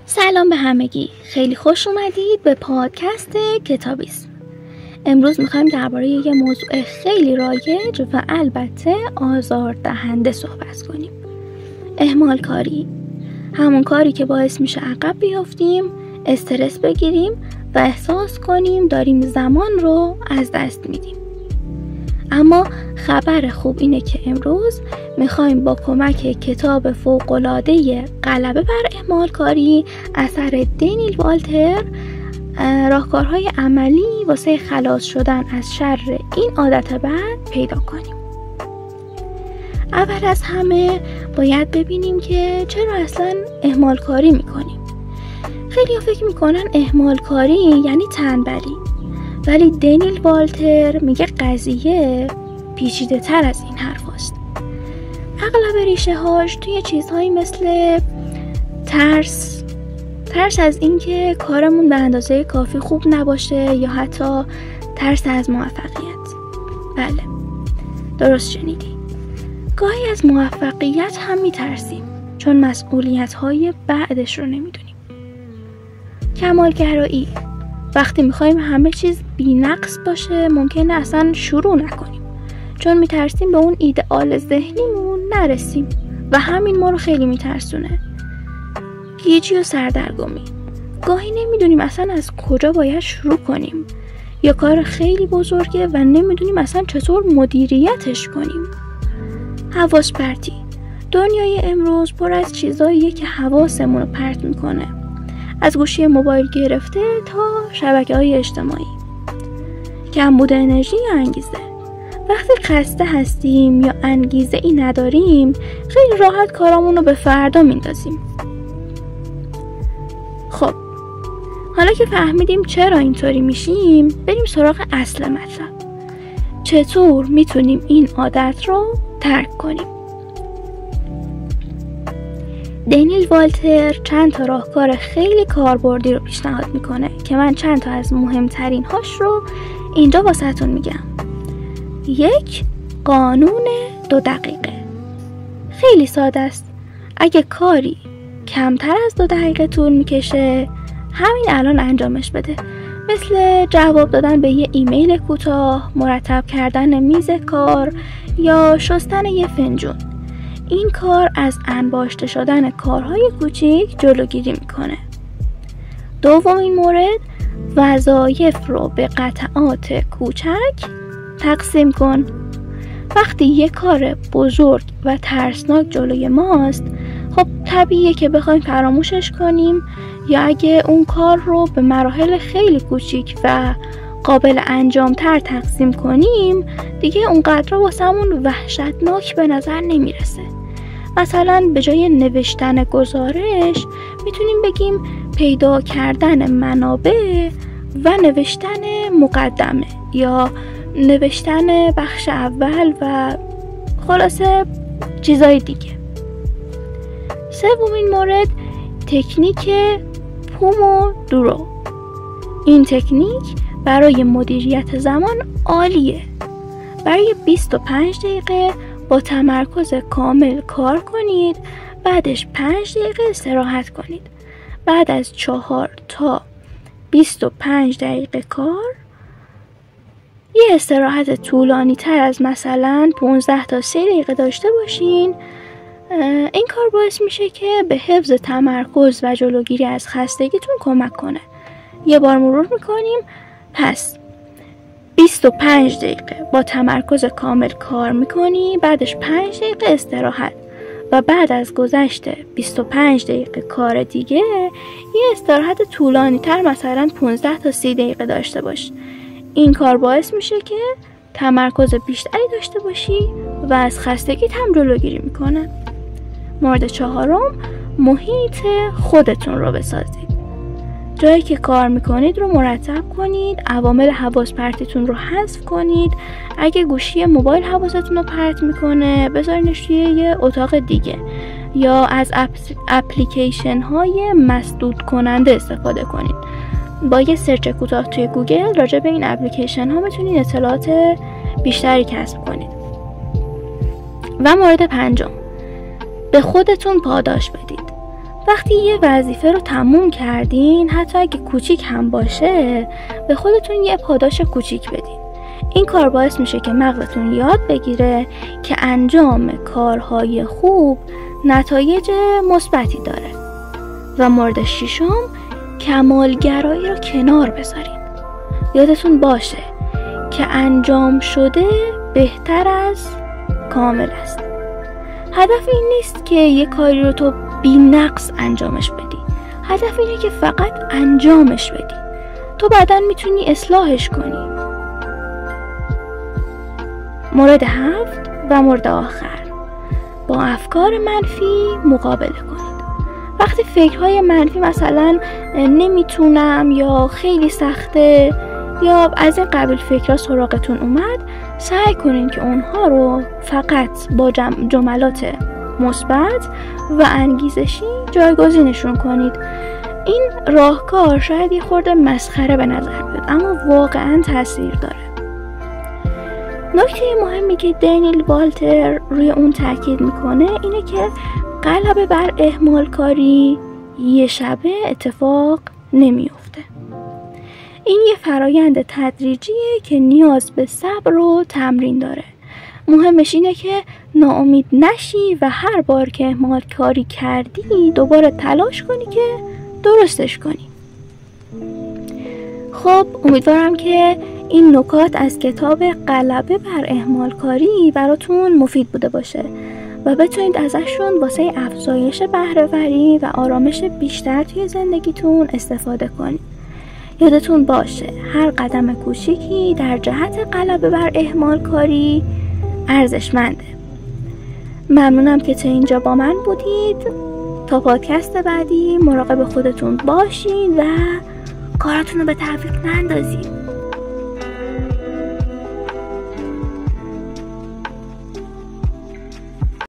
سلام به همگی، خیلی خوش اومدید به پادکست کتابیسم. امروز میخوایم درباره یه موضوع خیلی رایج و البته آزاردهنده صحبت کنیم. اهمال کاری، همون کاری که باعث میشه عقب بیافتیم، استرس بگیریم و احساس کنیم داریم زمان رو از دست میدیم. اما خبر خوب اینه که امروز میخوایم با کمک کتاب فوق‌العاده غلبه بر اهمال کاری اثر دنیل والتر راهکارهای عملی واسه خلاص شدن از شر این عادت بد پیدا کنیم. اول از همه باید ببینیم که چرا اصلا اهمال کاری میکنیم. خیلی ها فکر میکنن اهمال کاری یعنی تنبلی، ولی دنیل والتر میگه قضیه پیچیده تر از این حرف هست. اغلب ریشه هاش توی چیزهایی مثل ترس از اینکه کارمون به اندازه کافی خوب نباشه یا حتی ترس از موفقیت. بله، درست شنیدی. گاهی از موفقیت هم میترسیم چون مسئولیت های بعدش رو نمیدونیم. کمالگرایی، وقتی میخوایم همه چیز بی‌نقص باشه ممکنه اصلا شروع نکنیم چون میترسیم به اون ایدئال ذهنیمون نرسیم و همین ما رو خیلی میترسونه. گیجی و سردرگمی، گاهی نمیدونیم اصلا از کجا باید شروع کنیم یا کار خیلی بزرگه و نمیدونیم اصلا چطور مدیریتش کنیم. حواس پرتی، دنیای امروز پر از چیزاییه که حواسمون رو پرت میکنه، از گوشی موبایل گرفته تا شبکه‌های اجتماعی. کمبود انرژی یا انگیزه، وقتی خسته هستیم یا انگیزه ای نداریم خیلی راحت کارامون رو به فردا میندازیم. خب حالا که فهمیدیم چرا اینطوری میشیم، بریم سراغ اصل مطلب. چطور میتونیم این عادت رو ترک کنیم؟ دنیل والتر چند تا راهکار خیلی کاربردی رو پیشنهاد میکنه که من چند تا از مهمترین هاش رو اینجا واسهتون میگم. 1. قانون 2 دقیقه. خیلی ساده است. اگه کاری کمتر از 2 دقیقه طول میکشه همین الان انجامش بده، مثل جواب دادن به یه ایمیل کوتاه، مرتب کردن میز کار یا شستن یه فنجون. این کار از انباشته شدن کارهای کوچیک جلوگیری میکنه. دومین مورد، وظایف رو به قطعات کوچک تقسیم کن. وقتی یه کار بزرگ و ترسناک جلوی ماست، خب طبیعیه که بخوایم فراموشش کنیم، یا اگه اون کار رو به مراحل خیلی کوچیک و قابل انجام تر تقسیم کنیم دیگه اونقدر واسمون وحشتناک به نظر نمیرسه. مثلا به جای نوشتن گزارش میتونیم بگیم پیدا کردن منابع و نوشتن مقدمه یا نوشتن بخش اول و خلاصه چیزای دیگه. سومین مورد، تکنیک پومودورو. این تکنیک برای مدیریت زمان عالیه. برای 25 دقیقه با تمرکز کامل کار کنید، بعدش 5 دقیقه استراحت کنید. بعد از 4 تا 25 دقیقه کار یه استراحت طولانی تر از مثلا 15 تا 30 دقیقه داشته باشین. این کار باعث میشه که به حفظ تمرکز و جلوگیری از خستگیتون کمک کنه. یه بار مرور میکنیم. پس 25 دقیقه با تمرکز کامل کار میکنی، بعدش 5 دقیقه استراحت و بعد از گذشت 25 دقیقه کار دیگه یه استراحت طولانی تر مثلا 15 تا 30 دقیقه داشته باش. این کار باعث میشه که تمرکز بیشتری داشته باشی و از خستگیت هم جلوگیری میکنه. مورد 4، محیط خودتون رو بسازید. جایی که کار میکنید رو مرتب کنید، عوامل حواس پرتیتون رو حذف کنید. اگه گوشی موبایل حواستون رو پرت میکنه بذارینش توی یه اتاق دیگه یا از اپلیکیشن های مسدود کننده استفاده کنید. با یه سرچ کوتاه توی گوگل راجع به این اپلیکیشن ها میتونید اطلاعات بیشتری کسب کنید. و مورد 5، به خودتون پاداش بدید. وقتی یه وظیفه رو تموم کردین، حتی اگه کوچیک هم باشه، به خودتون یه پاداش کوچیک بدین. این کار باعث میشه که مغزتون یاد بگیره که انجام کارهای خوب نتایج مثبتی داره. و مورد ششم، کمالگرایی رو کنار بذارین. یادتون باشه که انجام شده بهتر از کامل است. هدف این نیست که یه کاری رو تو بی نقص انجامش بدی. هدف اینه که فقط انجامش بدی. تو بعداً میتونی اصلاحش کنی. مورد 7 و مورد آخر، با افکار منفی مقابله کنید. وقتی فکرهای منفی مثلا نمیتونم یا خیلی سخته یا از این قبیل فکرها سراغتون اومد، سعی کنین که اونها رو فقط با جملات مثبت و انگیزشی جایگزینشون کنید. این راهکار شاید یه خورده مسخره به نظر بیاد، اما واقعا تاثیر داره. نکته مهمی که دنیل والتر روی اون تاکید میکنه اینه که غلبه بر اهمال کاری یه شبه اتفاق نمیفته. این یه فرایند تدریجیه که نیاز به صبر و تمرین داره. مهمش اینه که ناامید نشی و هر بار که اهمال کاری کردی دوباره تلاش کنی که درستش کنی. خب امیدوارم که این نکات از کتاب غلبه بر اهمال کاری براتون مفید بوده باشه و بتونید ازشون واسه افزایش بهره‌وری و آرامش بیشتر توی زندگیتون استفاده کنید. یادتون باشه هر قدم کوچیکی در جهت غلبه بر اهمال کاری ارزشمنده. ممنونم که تا اینجا با من بودید. تا پادکست بعدی مراقب خودتون باشین و کاراتون رو به تعویق نندازید.